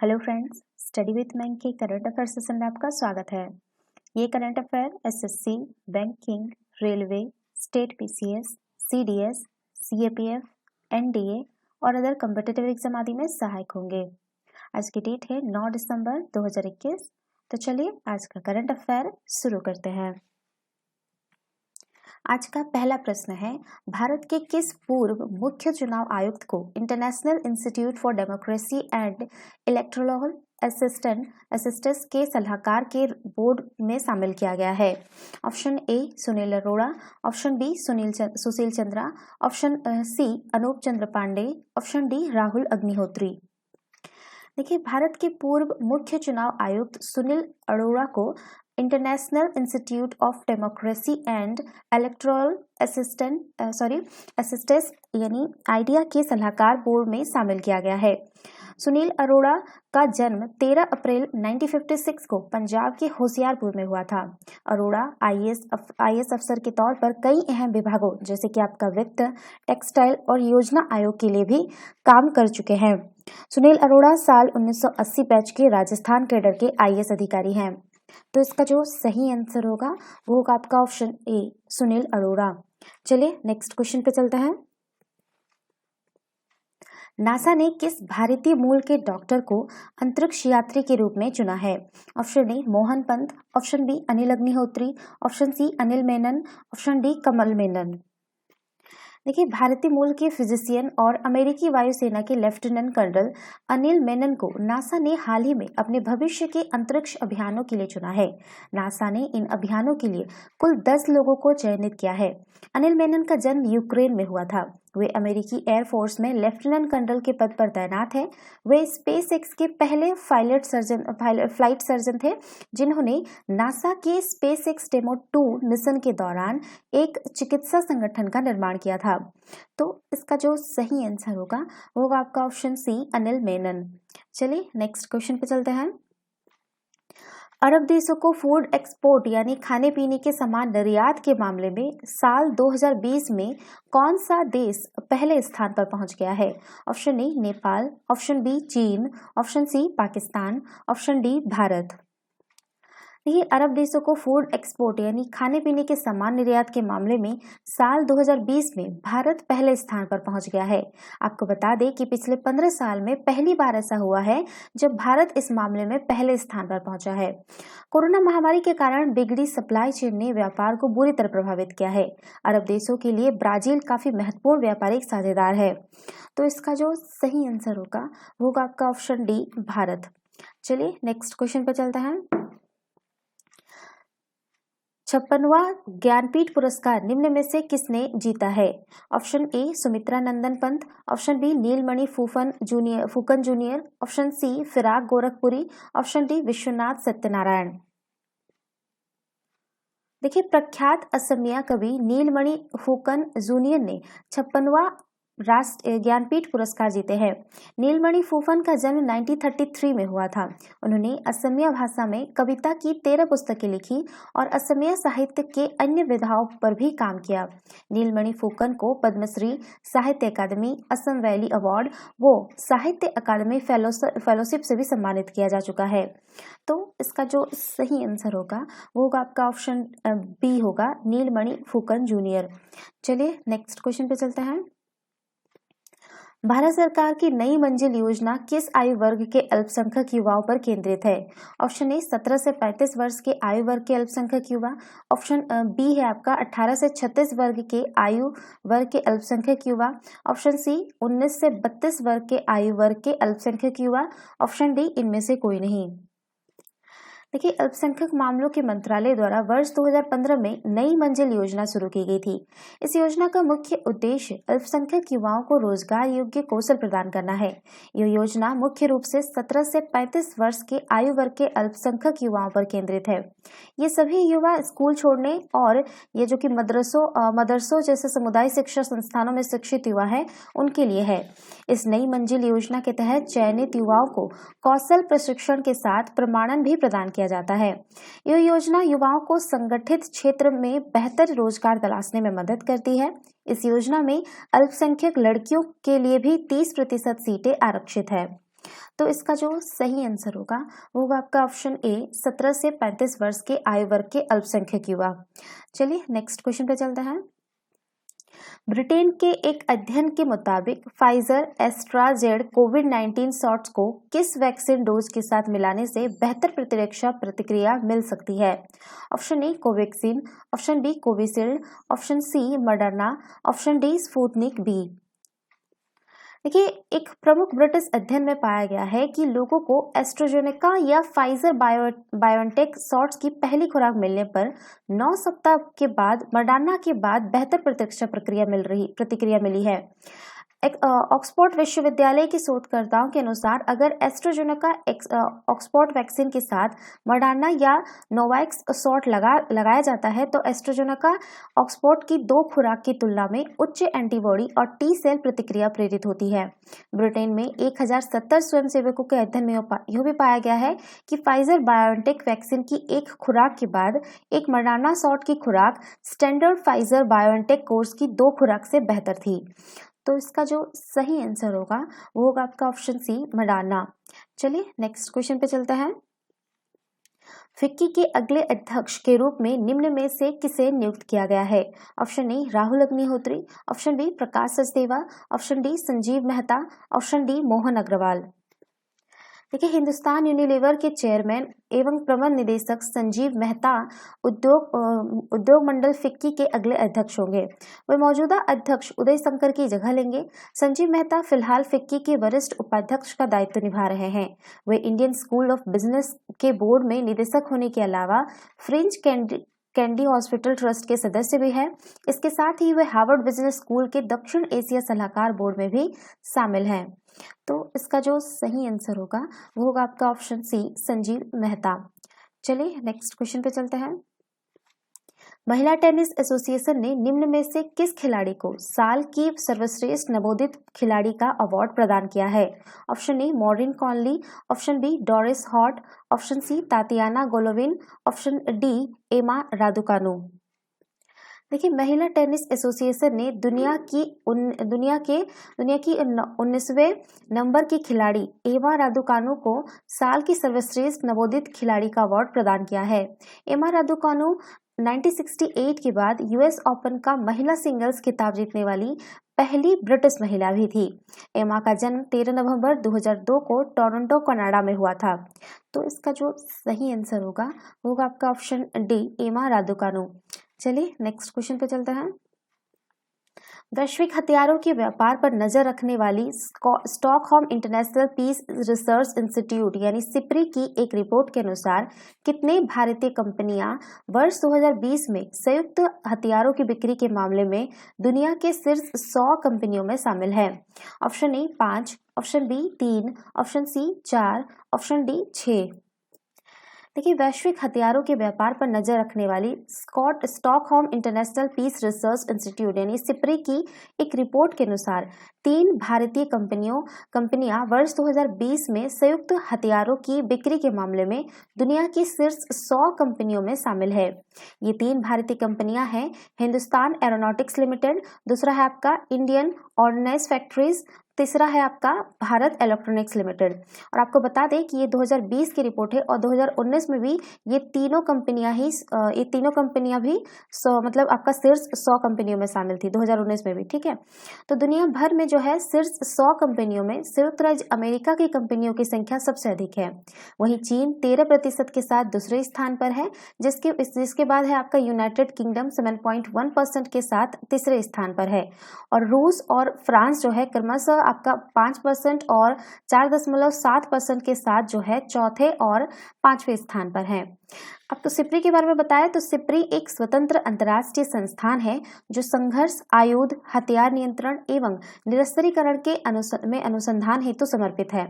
Hello friends, study with मैंग के current affair session में आपका स्वागत है। ये current affair SSC, banking, railway, state PCS, CDS, CAPF, NDA और अदर कॉम्पिटिटिव एग्जाम आदि में सहायक होंगे। आज की डेट है 9 दिसंबर 2021। तो चलिए आज का करंट अफेयर शुरू करते हैं। आज का पहला प्रश्न है, भारत के किस पूर्व मुख्य चुनाव आयुक्त को international institute for democracy and electoral assistance के सलाहकार के बोर्ड में शामिल किया गया है? Option A Sunil Arora, option B Sushil Chandra, option C Anup Chandra Pande, option D Rahul Agnihotri. देखिए, भारत के पूर्व मुख्य चुनाव आयुक्त सुनील अरोड़ा को international institute of democracy and electoral assistance यानी आइडिया के सलाहकार बोर्ड में शामिल किया गया है। सुनील अरोड़ा का जन्म 13 अप्रैल 1956 को पंजाब के होशियारपुर में हुआ था। अरोड़ा आईएएस अफसर के तौर पर कई अहम विभागों जैसे कि आपका वित्त, टेक्सटाइल और योजना आयोग के लिए भी काम कर चुके हैं। सुनील अरोड़ा साल 1980 बैच के राजस्थान कैडर के आईएएस अधिकारी हैं। तो इसका जो सही आंसर होगा वो होगा आपका ऑप्शन ए सुनील अरोड़ा। चलिए नेक्स्ट क्वेश्चन पे चलते हैं। नासा ने किस भारतीय मूल के डॉक्टर को अंतरिक्ष यात्री के रूप में चुना है? Option A Mohan Pant, option B Anil Agnihotri, option C Anil Menon, option D Kamal Menon. देखिए, भारतीय मूल के फिजिशियन और अमेरिकी वायुसेना के लेफ्टिनेंट कर्नल अनिल मेनन को नासा ने हाल ही में अपने भविष्य के अंतरिक्ष अभियानों के लिए चुना है। नासा ने इन अभियानों के लिए कुल 10 लोगों को चयनित किया है। अनिल मेनन का जन्म यूक्रेन में हुआ था। वे अमेरिकी एयरफोर्स में लेफ्टिनेंट कर्नल के पद पर तैनात हैं। वे स्पेसएक्स के पहले फ्लाइट सर्जन थे जिन्होंने नासा के स्पेसएक्स डेमो 2 मिशन के दौरान एक चिकित्सा संगठन का निर्माण किया था। तो इसका जो सही आंसर होगा वो होगा आपका ऑप्शन सी अनिल मेनन। चलिए नेक्स्ट क्वेश्चन पे चलते हैं। अरब देशों को फूड एक्सपोर्ट यानी खाने पीने के सामान निर्यात के मामले में साल 2020 में कौन सा देश पहले स्थान पर पहुंच गया है? Option A Nepal, option B चीन, option C Pakistan, option D Bharat. देखिए, अरब देशों को फूड एक्सपोर्ट यानी खाने पीने के सामान निर्यात के मामले में साल 2020 में भारत पहले स्थान पर पहुंच गया है। आपको बता दें कि पिछले 15 साल में पहली बार ऐसा हुआ है जब भारत इस मामले में पहले स्थान पर पहुंचा है। कोरोना महामारी के कारण बिगड़ी सप्लाई चेन ने व्यापार को बुरी तरह प्रभावित किया है। अरब देशों के लिए ब्राजील काफी महत्वपूर्ण व्यापारिक साझेदार है। तो इसका जो सही आंसर होगा वो होगा आपका ऑप्शन डी भारत। चलिए नेक्स्ट क्वेश्चन पर चलते हैं। 56वां ज्ञानपीठ पुरस्कार निम्न में से किसने जीता है? Option A Sumitra Nandan Pant, option B Nilmani Phukan junior, option C Firaq Gorakhpuri, option D Vishwanath Satyanarayana. देखिए, प्रख्यात असमिया कवि नीलमणि फूकन जूनियर ने 56वां राष्ट्र ज्ञानपीठ पुरस्कार जीते हैं। नीलमणि फूकन का जन्म 1933 में हुआ था। उन्होंने असमिया भाषा में कविता की 13 पुस्तकें लिखी और असमिया साहित्य के अन्य विधाओं पर भी काम किया। नीलमणि फूकन को पद्मश्री, साहित्य अकादमी, असम वैली अवार्ड वो साहित्य अकादमी फेलोशिप से भी सम्मानित किया जा चुका है। तो इसका जो सही आंसर होगा वो होगा आपका ऑप्शन बी होगा नीलमणि फूकन जूनियर। चलिए नेक्स्ट क्वेश्चन पे चलते हैं। भारत सरकार की नई मंजिल योजना किस आयु वर्ग के अल्पसंख्यक युवाओं पर केंद्रित है? ऑप्शन ए 17 से 35 वर्ष के आयु वर्ग के अल्पसंख्यक युवा, ऑप्शन बी है आपका 18 से 36 वर्ग के आयु वर्ग के अल्पसंख्यक युवा, ऑप्शन सी 19 से 32 वर्ग के आयु वर्ग के अल्पसंख्यक युवा, ऑप्शन डी इनमें से कोई नहीं। देखिए, अल्पसंख्यक मामलों के मंत्रालय द्वारा वर्ष 2015 में नई मंजिल योजना शुरू की गई थी। इस योजना का मुख्य उद्देश्य अल्पसंख्यक युवाओं को रोजगार योग्य कौशल प्रदान करना है। यह योजना मुख्य रूप से 17 से 35 वर्ष के आयु वर्ग के अल्पसंख्यक युवाओं पर केंद्रित है। ये सभी युवा स्कूल छोड़ने और ये जो कि मदरसों जैसे सामुदायिक शिक्षा संस्थानों में शिक्षित युवा है उनके लिए है। इस नई मंजिल योजना के तहत चयनित युवाओं को कौशल प्रशिक्षण के साथ प्रमाणन भी प्रदान किया जाता है। यह योजना युवाओं को संगठित क्षेत्र में बेहतर रोजगार तलाशने में मदद करती है। इस योजना में अल्पसंख्यक लड़कियों के लिए भी 30% सीटें आरक्षित है। तो इसका जो सही आंसर होगा वो होगा आपका ऑप्शन ए 17 से 35 वर्ष के आयु वर्ग के अल्पसंख्यक युवा। चलिए नेक्स्ट क्वेश्चन पे चलते हैं। ब्रिटेन के एक अध्ययन के मुताबिक फाइजर एस्ट्राजेड कोविड-19 शॉट्स को किस वैक्सीन डोज के साथ मिलाने से बेहतर प्रतिरक्षा प्रतिक्रिया मिल सकती है? Option A Covaxin, option B Covishield, option C Moderna, option D Sputnik V. देखिए, एक प्रमुख ब्रिटिश अध्ययन में पाया गया है कि लोगों को एस्ट्राजेनेका या फाइजर बायोनटेक शॉट्स की पहली खुराक मिलने पर 9 सप्ताह के बाद मॉडर्ना के बाद बेहतर प्रतिक्रिया मिली है। ऑक्सफोर्ड विश्वविद्यालय के शोधकर्ताओं के अनुसार अगर एस्ट्राजेनेका ऑक्सफोर्ड वैक्सीन के साथ मॉडर्ना या नोवावैक्स शॉट लगाया जाता है तो एस्ट्राजेनेका ऑक्सफोर्ड की 2 खुराक की तुलना में उच्च एंटीबॉडी और टी सेल प्रतिक्रिया प्रेरित होती है। ब्रिटेन में 1070 स्वयंसेवकों के अध्ययन में यह भी पाया गया है कि फाइजर बायोनटेक वैक्सीन की एक खुराक के बाद एक मॉडर्ना शॉट की खुराक स्टैंडर्ड फाइजर बायोनटेक कोर्स की 2 खुराक से बेहतर थी। तो इसका जो सही आंसर होगा वो होगा आपका ऑप्शन सी मॉडर्ना। चलिए नेक्स्ट क्वेश्चन पे चलते हैं। फिक्की के अगले अध्यक्ष के रूप में निम्न में से किसे नियुक्त किया गया है? Option A Rahul Agnihotri, option B Prakash Sachdeva, option D Sanjeev Mehta, option D Mohan Agarwal. देखिए, हिंदुस्तान यूनिलीवर के चेयरमैन एवं प्रबंध निदेशक संजीव मेहता उद्योग मंडल फिक्की के अगले अध्यक्ष होंगे। वे मौजूदा अध्यक्ष उदय शंकर की जगह लेंगे। संजीव मेहता फिलहाल फिक्की के वरिष्ठ उपाध्यक्ष का दायित्व निभा रहे हैं। वे इंडियन स्कूल ऑफ बिजनेस के बोर्ड में निदेशक होने के अलावा फ्रेंच कैंडी हॉस्पिटल ट्रस्ट के सदस्य भी हैं। इसके साथ ही वे हार्वर्ड बिजनेस स्कूल के दक्षिण एशिया सलाहकार बोर्ड में भी शामिल हैं। तो इसका जो सही आंसर होगा वो होगा आपका ऑप्शन सी संजीव मेहता। चलिए नेक्स्ट क्वेश्चन पे चलते हैं। महिला टेनिस एसोसिएशन ने निम्न में से किस खिलाड़ी को साल की सर्वश्रेष्ठ नवोदित खिलाड़ी का अवार्ड प्रदान किया है? Option A Maureen Connolly, option B Doris Hart, option C Tatiana Golovin, option D Emma Raducanu. देखिए, महिला टेनिस एसोसिएशन ने दुनिया की 19वें नंबर की खिलाड़ी एमा रादुकानु को साल की सर्वश्रेष्ठ नवोदित खिलाड़ी का अवार्ड प्रदान किया है। एमा रादुकानु 1968 के बाद यूएस ओपन का महिला सिंगल्स खिताब जीतने वाली पहली ब्रिटिश महिला भी थी। एमा का जन्म 13 नवंबर 2002 को टोरंटो कनाडा में हुआ था। तो इसका जो सही आंसर होगा वो होगा आपका ऑप्शन डी एमा रादुकानु। चलिए नेक्स्ट क्वेश्चन पे चलते हैं। वैश्विक हथियारों के व्यापार पर नजर रखने वाली Stockholm international peace research institute यानी सिप्री की एक रिपोर्ट के अनुसार कितने भारतीय कंपनियां वर्ष 2020 में संयुक्त हथियारों की बिक्री के मामले में दुनिया के शीर्ष 100 कंपनियों में शामिल है? Option A 5, option B 3, option C 4, option D 6। देखिए, वैश्विक हथियारों के व्यापार पर नजर रखने वाली Stockholm international peace research institute यानी सिप्री की एक रिपोर्ट के अनुसार 3 भारतीय कंपनियां वर्ष 2020 में संयुक्त हथियारों की बिक्री के मामले में दुनिया की शीर्ष 100 कंपनियों में शामिल है। ये 3 भारतीय कंपनियां हैं हिंदुस्तान एरोनॉटिक्स लिमिटेड, दूसरा है आपका इंडियन ऑर्डिनेंस फैक्ट्रीज, तीसरा है आपका भारत इलेक्ट्रॉनिक्स लिमिटेड। और आपको बता दें कि ये 2020 की रिपोर्ट है और 2019 में भी ये तीनों कंपनियां भी मतलब आपका शीर्ष 100 कंपनियों में शामिल थी 2019 में भी। ठीक है, तो दुनिया भर में जो है शीर्ष 100 कंपनियों में संयुक्त राज्य अमेरिका की कंपनियों की संख्या सबसे अधिक है। वहीं चीन 13% के साथ दूसरे स्थान पर है, जिसके बाद है आपका यूनाइटेड किंगडम 7.1% के साथ तीसरे स्थान पर है। और रूस और फ्रांस जो है क्रमशः आपका 5% और 4.7% के साथ जो है चौथे और 5वें स्थान पर है। अब तो सिप्री के बारे में बताया, तो सिप्री एक स्वतंत्र अंतर्राष्ट्रीय संस्थान है जो संघर्ष, आयुध, हथियार नियंत्रण एवं निरस्त्रीकरण के अनुसंधान हेतु समर्पित है।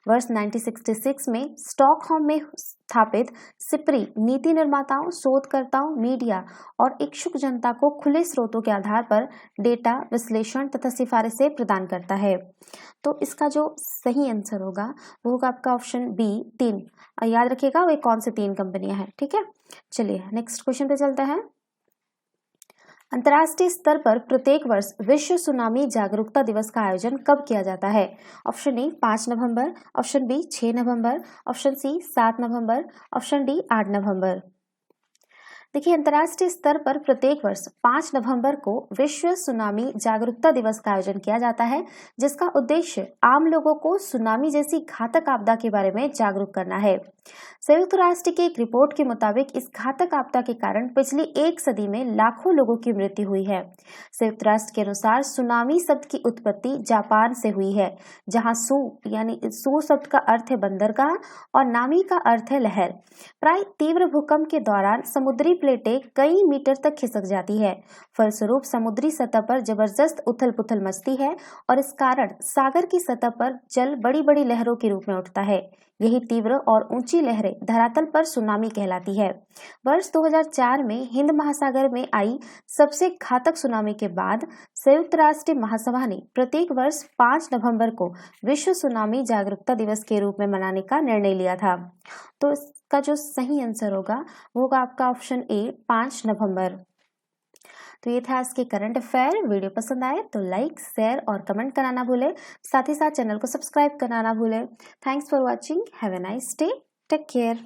वर्ष 1966 में स्टॉकहोम में स्थापित सिप्री नीति निर्माताओं, शोधकर्ताओं, मीडिया और इच्छुक जनता को खुले स्रोतों के आधार पर डेटा विश्लेषण तथा सिफारिशें प्रदान करता है। तो इसका जो सही आंसर होगा वो होगा आपका ऑप्शन बी 3। याद रखिएगा वे कौन से 3 कंपनियां हैं। ठीक है, चलिए नेक्स्ट क्वेश्चन पे चलते हैं। अंतर्राष्ट्रीय स्तर पर प्रत्येक वर्ष विश्व सुनामी जागरूकता दिवस का आयोजन कब किया जाता है? ऑप्शन ए 5 नवंबर, ऑप्शन बी 6 नवंबर, ऑप्शन सी 7 नवंबर, ऑप्शन डी 8 नवंबर। देखिए, अंतर्राष्ट्रीय स्तर पर प्रत्येक वर्ष 5 नवंबर को विश्व सुनामी जागरूकता दिवस का आयोजन किया जाता है, जिसका उद्देश्य आम लोगों को सुनामी जैसी घातक आपदा के बारे में जागरूक करना है। संयुक्त राष्ट्र की एक रिपोर्ट के मुताबिक इस घातक आपदा के कारण पिछली एक सदी में लाखों लोगों की मृत्यु हुई है। संयुक्त राष्ट्र के अनुसार सुनामी शब्द की उत्पत्ति जापान से हुई है, जहां सू यानी सू शब्द का अर्थ है बंदरगाह और नामी का अर्थ है लहर। प्राय तीव्र भूकंप के दौरान समुद्री प्लेटें कई मीटर तक खिसक जाती है। फलस्वरूप समुद्री सतह पर जबरदस्त उथल पुथल मचती है और इस कारण सागर की सतह पर जल बड़ी बड़ी लहरों के रूप में उठता है। यही तीव्र और ऊंची लहरें धरातल पर सुनामी कहलाती है। वर्ष 2004 में हिंद महासागर में आई सबसे घातक सुनामी के बाद संयुक्त राष्ट्र महासभा ने प्रत्येक वर्ष 5 नवंबर को विश्व सुनामी जागरूकता दिवस के रूप में मनाने का निर्णय लिया था। तो इसका जो सही आंसर होगा वो होगा आपका ऑप्शन ए 5 नवंबर। तो ये था आज के करंट अफेयर। वीडियो पसंद आए तो लाइक, शेयर और कमेंट करना ना भूलें। साथ ही साथ चैनल को सब्सक्राइब करना ना भूलें। Thanks for watching. Have a nice day. Take care.